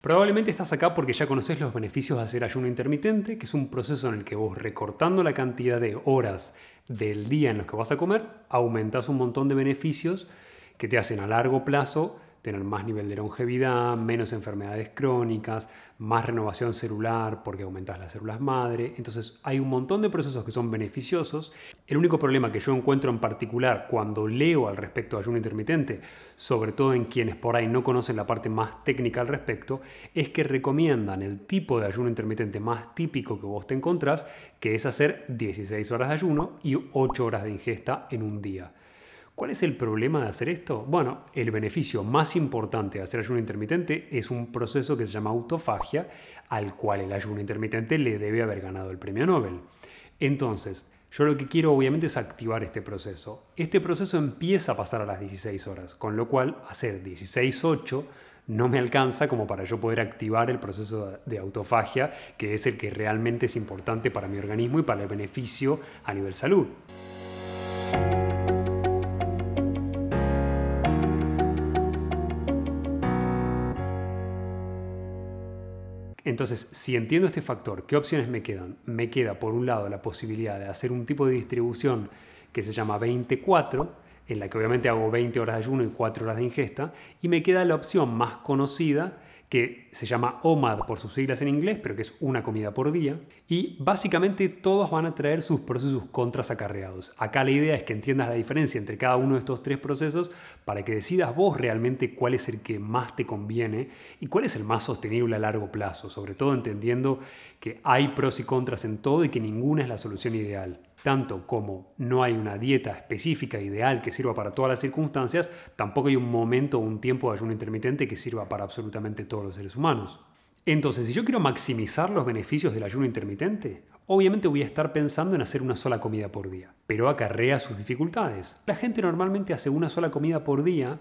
Probablemente estás acá porque ya conoces los beneficios de hacer ayuno intermitente, que es un proceso en el que vos, recortando la cantidad de horas del día en los que vas a comer, aumentás un montón de beneficios que te hacen a largo plazo tener más nivel de longevidad, menos enfermedades crónicas, más renovación celular porque aumentas las células madre. Entonces hay un montón de procesos que son beneficiosos. El único problema que yo encuentro en particular cuando leo al respecto de ayuno intermitente, sobre todo en quienes por ahí no conocen la parte más técnica al respecto, es que recomiendan el tipo de ayuno intermitente más típico que vos te encontrás, que es hacer 16 horas de ayuno y 8 horas de ingesta en un día. ¿Cuál es el problema de hacer esto? Bueno, el beneficio más importante de hacer ayuno intermitente es un proceso que se llama autofagia, al cual el ayuno intermitente le debe haber ganado el premio Nobel. Entonces, yo lo que quiero obviamente es activar este proceso. Este proceso empieza a pasar a las 16 horas, con lo cual hacer 16-8 no me alcanza como para yo poder activar el proceso de autofagia, que es el que realmente es importante para mi organismo y para el beneficio a nivel salud. Entonces, si entiendo este factor, ¿qué opciones me quedan? Me queda, por un lado, la posibilidad de hacer un tipo de distribución que se llama 24, en la que obviamente hago 20 horas de ayuno y 4 horas de ingesta, y me queda la opción más conocida, que se llama OMAD por sus siglas en inglés, pero que es una comida por día, y básicamente todos van a traer sus procesos contras acarreados. Acá la idea es que entiendas la diferencia entre cada uno de estos tres procesos para que decidas vos realmente cuál es el que más te conviene y cuál es el más sostenible a largo plazo, sobre todo entendiendo que hay pros y contras en todo y que ninguna es la solución ideal. Tanto como no hay una dieta específica ideal que sirva para todas las circunstancias, tampoco hay un momento o un tiempo de ayuno intermitente que sirva para absolutamente todos los seres humanos. Entonces, si yo quiero maximizar los beneficios del ayuno intermitente, obviamente voy a estar pensando en hacer una sola comida por día, pero acarrea sus dificultades. La gente normalmente hace una sola comida por día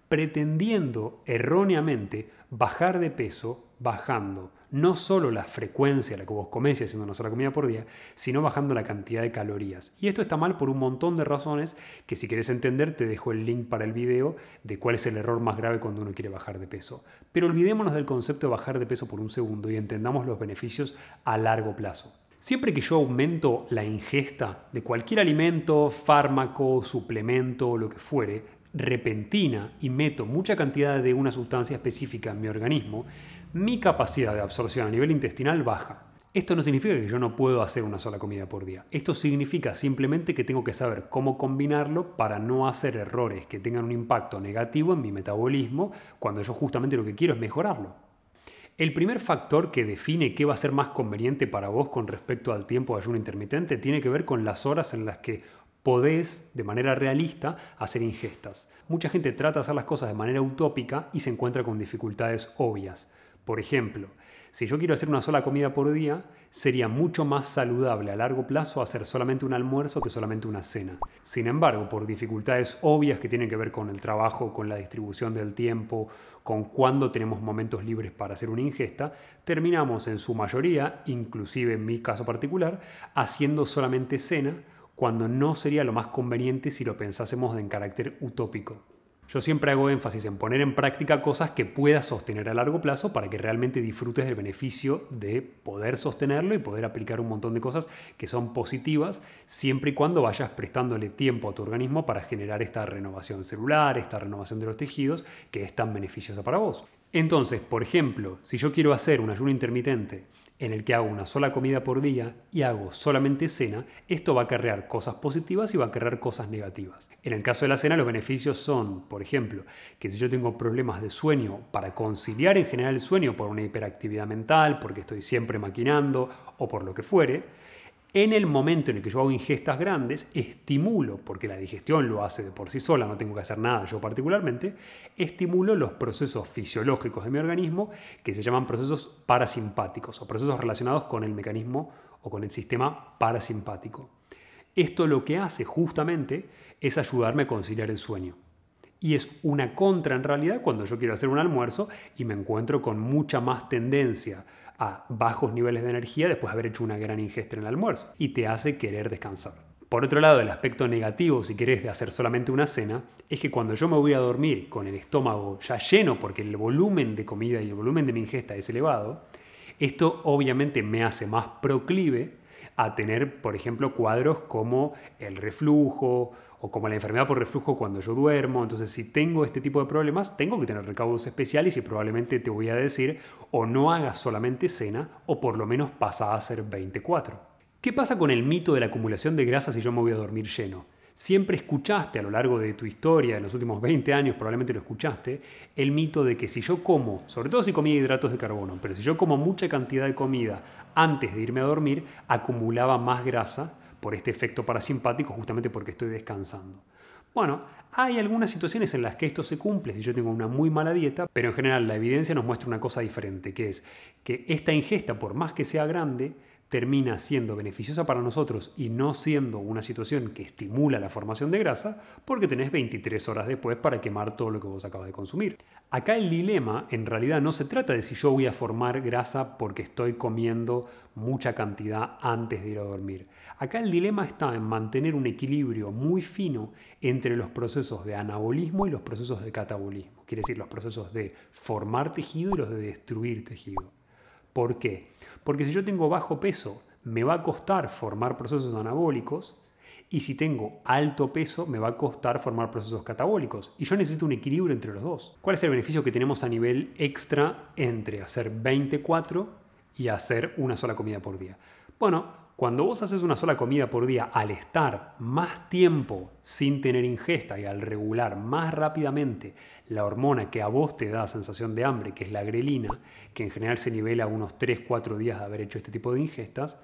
pretendiendo erróneamente bajar de peso, bajando no solo la frecuencia a la que vos comés y haciendo una sola comida por día, sino bajando la cantidad de calorías. Y esto está mal por un montón de razones que, si querés entender, te dejo el link para el video de cuál es el error más grave cuando uno quiere bajar de peso. Pero olvidémonos del concepto de bajar de peso por un segundo y entendamos los beneficios a largo plazo. Siempre que yo aumento la ingesta de cualquier alimento, fármaco, suplemento o lo que fuere, repentina, y meto mucha cantidad de una sustancia específica en mi organismo, mi capacidad de absorción a nivel intestinal baja. Esto no significa que yo no puedo hacer una sola comida por día. Esto significa simplemente que tengo que saber cómo combinarlo para no hacer errores que tengan un impacto negativo en mi metabolismo cuando yo justamente lo que quiero es mejorarlo. El primer factor que define qué va a ser más conveniente para vos con respecto al tiempo de ayuno intermitente tiene que ver con las horas en las que podés, de manera realista, hacer ingestas. Mucha gente trata de hacer las cosas de manera utópica y se encuentra con dificultades obvias. Por ejemplo, si yo quiero hacer una sola comida por día, sería mucho más saludable a largo plazo hacer solamente un almuerzo que solamente una cena. Sin embargo, por dificultades obvias que tienen que ver con el trabajo, con la distribución del tiempo, con cuándo tenemos momentos libres para hacer una ingesta, terminamos en su mayoría, inclusive en mi caso particular, haciendo solamente cena, cuando no sería lo más conveniente si lo pensásemos en carácter utópico. Yo siempre hago énfasis en poner en práctica cosas que puedas sostener a largo plazo para que realmente disfrutes del beneficio de poder sostenerlo y poder aplicar un montón de cosas que son positivas, siempre y cuando vayas prestándole tiempo a tu organismo para generar esta renovación celular, esta renovación de los tejidos que es tan beneficiosa para vos. Entonces, por ejemplo, si yo quiero hacer un ayuno intermitente en el que hago una sola comida por día y hago solamente cena, esto va a acarrear cosas positivas y va a acarrear cosas negativas. En el caso de la cena, los beneficios son, por ejemplo, que si yo tengo problemas de sueño, para conciliar en general el sueño por una hiperactividad mental, porque estoy siempre maquinando o por lo que fuere, en el momento en el que yo hago ingestas grandes, estimulo, porque la digestión lo hace de por sí sola, no tengo que hacer nada yo particularmente, estimulo los procesos fisiológicos de mi organismo que se llaman procesos parasimpáticos o procesos relacionados con el mecanismo o con el sistema parasimpático. Esto lo que hace justamente es ayudarme a conciliar el sueño. Y es una contra en realidad cuando yo quiero hacer un almuerzo y me encuentro con mucha más tendencia a bajos niveles de energía después de haber hecho una gran ingesta en el almuerzo y te hace querer descansar. Por otro lado, el aspecto negativo, si querés, de hacer solamente una cena, es que cuando yo me voy a dormir con el estómago ya lleno, porque el volumen de comida y el volumen de mi ingesta es elevado, esto obviamente me hace más proclive a tener, por ejemplo, cuadros como el reflujo o como la enfermedad por reflujo cuando yo duermo. Entonces, si tengo este tipo de problemas, tengo que tener recaudos especiales y probablemente te voy a decir o no hagas solamente cena o por lo menos pasa a hacer 24. ¿Qué pasa con el mito de la acumulación de grasa si yo me voy a dormir lleno? Siempre escuchaste a lo largo de tu historia, en los últimos 20 años probablemente lo escuchaste, el mito de que si yo como, sobre todo si comía hidratos de carbono, pero si yo como mucha cantidad de comida antes de irme a dormir, acumulaba más grasa por este efecto parasimpático justamente porque estoy descansando. Bueno, hay algunas situaciones en las que esto se cumple si yo tengo una muy mala dieta, pero en general la evidencia nos muestra una cosa diferente, que es que esta ingesta, por más que sea grande, termina siendo beneficiosa para nosotros y no siendo una situación que estimula la formación de grasa porque tenés 23 horas después para quemar todo lo que vos acabas de consumir. Acá el dilema en realidad no se trata de si yo voy a formar grasa porque estoy comiendo mucha cantidad antes de ir a dormir. Acá el dilema está en mantener un equilibrio muy fino entre los procesos de anabolismo y los procesos de catabolismo. Quiere decir, los procesos de formar tejido y los de destruir tejido. ¿Por qué? Porque si yo tengo bajo peso, me va a costar formar procesos anabólicos y si tengo alto peso, me va a costar formar procesos catabólicos. Y yo necesito un equilibrio entre los dos. ¿Cuál es el beneficio que tenemos a nivel extra entre hacer 24 y hacer una sola comida por día? Bueno, cuando vos haces una sola comida por día, al estar más tiempo sin tener ingesta y al regular más rápidamente la hormona que a vos te da sensación de hambre, que es la grelina, que en general se nivela a unos 3-4 días de haber hecho este tipo de ingestas,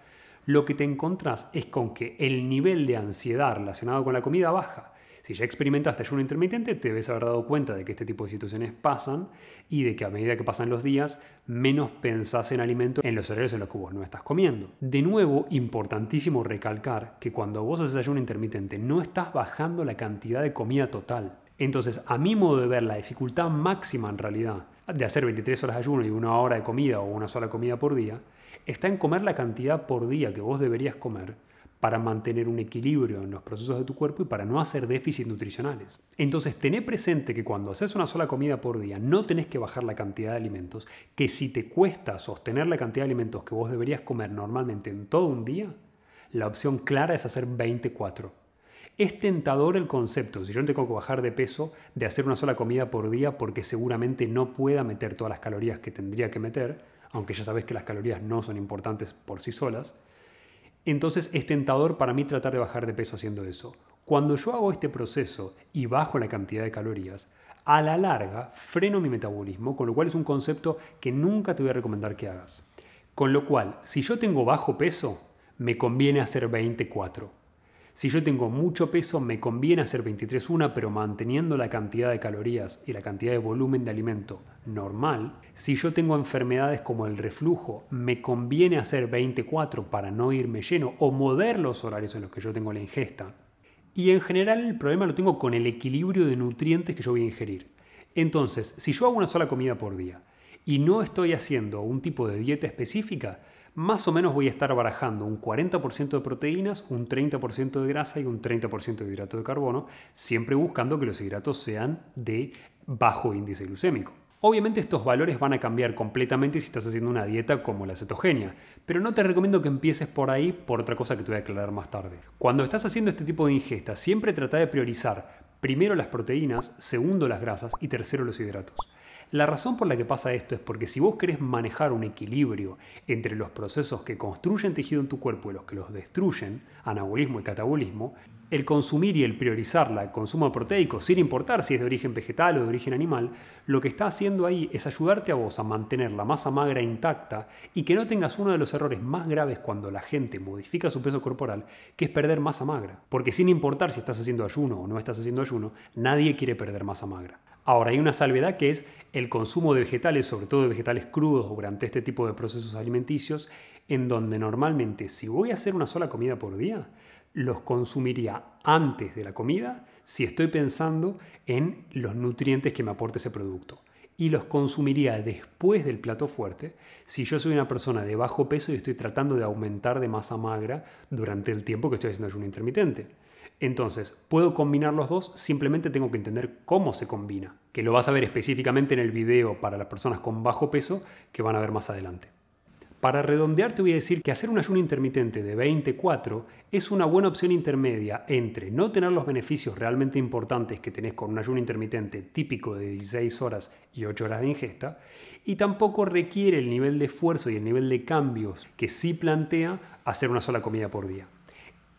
lo que te encontrás es con que el nivel de ansiedad relacionado con la comida baja. Si ya experimentaste ayuno intermitente, te debes haber dado cuenta de que este tipo de situaciones pasan y de que a medida que pasan los días, menos pensás en alimento en los horarios en los que vos no estás comiendo. De nuevo, importantísimo recalcar que cuando vos haces ayuno intermitente, no estás bajando la cantidad de comida total. Entonces, a mi modo de ver, la dificultad máxima en realidad de hacer 23 horas de ayuno y 1 hora de comida o una sola comida por día, está en comer la cantidad por día que vos deberías comer para mantener un equilibrio en los procesos de tu cuerpo y para no hacer déficits nutricionales. Entonces, tené presente que cuando haces una sola comida por día, no tenés que bajar la cantidad de alimentos, que si te cuesta sostener la cantidad de alimentos que vos deberías comer normalmente en todo un día, la opción clara es hacer 24. Es tentador el concepto, si yo no tengo que bajar de peso, de hacer una sola comida por día porque seguramente no pueda meter todas las calorías que tendría que meter, aunque ya sabes que las calorías no son importantes por sí solas. Entonces es tentador para mí tratar de bajar de peso haciendo eso. Cuando yo hago este proceso y bajo la cantidad de calorías, a la larga freno mi metabolismo, con lo cual es un concepto que nunca te voy a recomendar que hagas. Con lo cual, si yo tengo bajo peso, me conviene hacer 24. Si yo tengo mucho peso, me conviene hacer 23-1, pero manteniendo la cantidad de calorías y la cantidad de volumen de alimento normal. Si yo tengo enfermedades como el reflujo, me conviene hacer 24 para no irme lleno o mover los horarios en los que yo tengo la ingesta. Y en general el problema lo tengo con el equilibrio de nutrientes que yo voy a ingerir. Entonces, si yo hago una sola comida por día y no estoy haciendo un tipo de dieta específica, más o menos voy a estar barajando un 40% de proteínas, un 30% de grasa y un 30% de hidrato de carbono, siempre buscando que los hidratos sean de bajo índice glucémico. Obviamente estos valores van a cambiar completamente si estás haciendo una dieta como la cetogenia, pero no te recomiendo que empieces por ahí por otra cosa que te voy a aclarar más tarde. Cuando estás haciendo este tipo de ingesta, siempre trata de priorizar primero las proteínas, segundo las grasas y tercero los hidratos. La razón por la que pasa esto es porque si vos querés manejar un equilibrio entre los procesos que construyen tejido en tu cuerpo y los que los destruyen, anabolismo y catabolismo, el consumir y el priorizar el consumo proteico, sin importar si es de origen vegetal o de origen animal, lo que está haciendo ahí es ayudarte a vos a mantener la masa magra intacta y que no tengas uno de los errores más graves cuando la gente modifica su peso corporal, que es perder masa magra. Porque sin importar si estás haciendo ayuno o no estás haciendo ayuno, nadie quiere perder masa magra. Ahora, hay una salvedad que es el consumo de vegetales, sobre todo de vegetales crudos durante este tipo de procesos alimenticios, en donde normalmente si voy a hacer una sola comida por día, los consumiría antes de la comida si estoy pensando en los nutrientes que me aporte ese producto. y los consumiría después del plato fuerte si yo soy una persona de bajo peso y estoy tratando de aumentar de masa magra durante el tiempo que estoy haciendo ayuno intermitente. Entonces, puedo combinar los dos, simplemente tengo que entender cómo se combina, que lo vas a ver específicamente en el video para las personas con bajo peso que van a ver más adelante. Para redondear te voy a decir que hacer un ayuno intermitente de 24 es una buena opción intermedia entre no tener los beneficios realmente importantes que tenés con un ayuno intermitente típico de 16 horas y 8 horas de ingesta y tampoco requiere el nivel de esfuerzo y el nivel de cambios que sí plantea hacer una sola comida por día.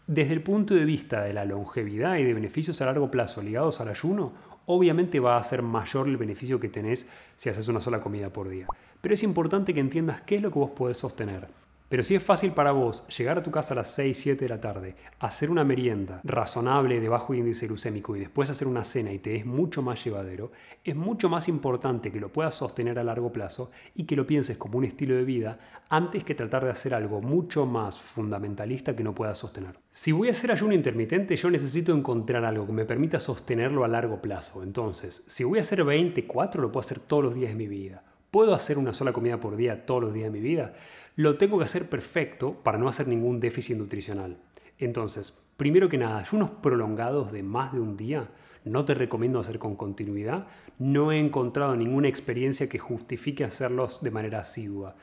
Desde el punto de vista de la longevidad y de beneficios a largo plazo ligados al ayuno, obviamente va a ser mayor el beneficio que tenés si haces una sola comida por día. Pero es importante que entiendas qué es lo que vos podés sostener. Pero si es fácil para vos llegar a tu casa a las 6, 7 de la tarde, hacer una merienda razonable de bajo índice glucémico y después hacer una cena y te es mucho más llevadero, es mucho más importante que lo puedas sostener a largo plazo y que lo pienses como un estilo de vida antes que tratar de hacer algo mucho más fundamentalista que no puedas sostener. Si voy a hacer ayuno intermitente, yo necesito encontrar algo que me permita sostenerlo a largo plazo. Entonces, si voy a hacer 24, lo puedo hacer todos los días de mi vida. ¿Puedo hacer una sola comida por día todos los días de mi vida? Lo tengo que hacer perfecto para no hacer ningún déficit nutricional. Entonces, primero que nada, ayunos prolongados de más de un día no te recomiendo hacer con continuidad. No he encontrado ninguna experiencia que justifique hacerlos de manera asidua.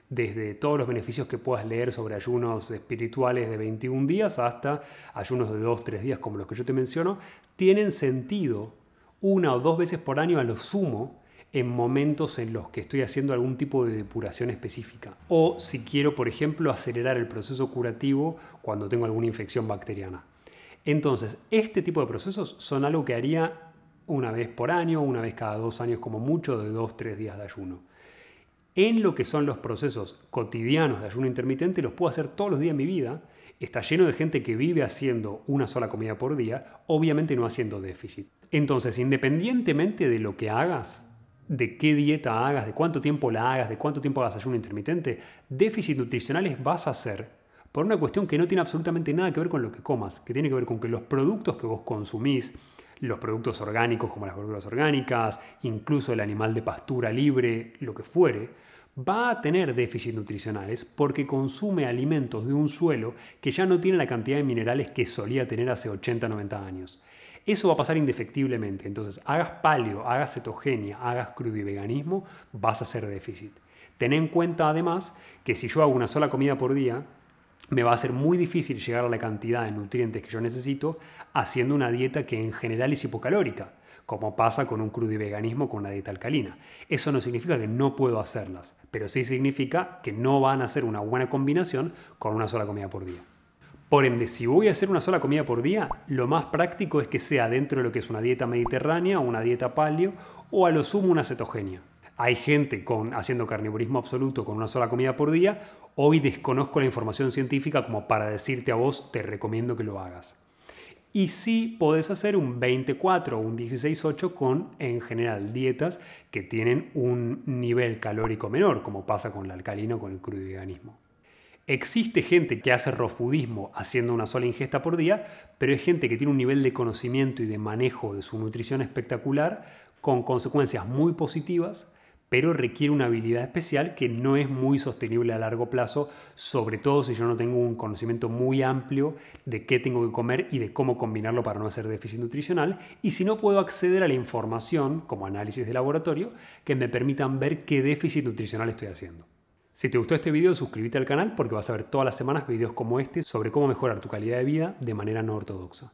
Desde todos los beneficios que puedas leer sobre ayunos espirituales de 21 días hasta ayunos de 2-3 días como los que yo te menciono, tienen sentido 1 o 2 veces por año a lo sumo en momentos en los que estoy haciendo algún tipo de depuración específica. O si quiero, por ejemplo, acelerar el proceso curativo cuando tengo alguna infección bacteriana. Entonces, este tipo de procesos son algo que haría una vez por año, una vez cada 2 años como mucho, de 2-3 días de ayuno. En lo que son los procesos cotidianos de ayuno intermitente, los puedo hacer todos los días de mi vida. Está lleno de gente que vive haciendo una sola comida por día, obviamente no haciendo déficit. Entonces, independientemente de lo que hagas, de qué dieta hagas, de cuánto tiempo la hagas, de cuánto tiempo hagas ayuno intermitente, déficit nutricionales vas a hacer por una cuestión que no tiene absolutamente nada que ver con lo que comas, que tiene que ver con que los productos que vos consumís, los productos orgánicos como las verduras orgánicas, incluso el animal de pastura libre, lo que fuere, va a tener déficit nutricionales porque consume alimentos de un suelo que ya no tiene la cantidad de minerales que solía tener hace 80-90 años. Eso va a pasar indefectiblemente. Entonces, hagas paleo, hagas cetogenia, hagas crudiveganismo, vas a hacer déficit. Ten en cuenta además que si yo hago una sola comida por día, me va a ser muy difícil llegar a la cantidad de nutrientes que yo necesito haciendo una dieta que en general es hipocalórica, como pasa con un crudiveganismo con una dieta alcalina. Eso no significa que no puedo hacerlas, pero sí significa que no van a ser una buena combinación con una sola comida por día. Por ende, si voy a hacer una sola comida por día, lo más práctico es que sea dentro de lo que es una dieta mediterránea, una dieta paleo o a lo sumo una cetogenia. Hay gente haciendo carnivorismo absoluto con una sola comida por día. Hoy desconozco la información científica como para decirte a vos, te recomiendo que lo hagas. Y sí podés hacer un 24 o un 16-8 con, en general, dietas que tienen un nivel calórico menor, como pasa con el alcalino o con el crudiveganismo. Existe gente que hace raw foodismo haciendo una sola ingesta por día, pero es gente que tiene un nivel de conocimiento y de manejo de su nutrición espectacular, con consecuencias muy positivas, pero requiere una habilidad especial que no es muy sostenible a largo plazo, sobre todo si yo no tengo un conocimiento muy amplio de qué tengo que comer y de cómo combinarlo para no hacer déficit nutricional, y si no puedo acceder a la información, como análisis de laboratorio, que me permitan ver qué déficit nutricional estoy haciendo. Si te gustó este video, suscríbete al canal porque vas a ver todas las semanas videos como este sobre cómo mejorar tu calidad de vida de manera no ortodoxa.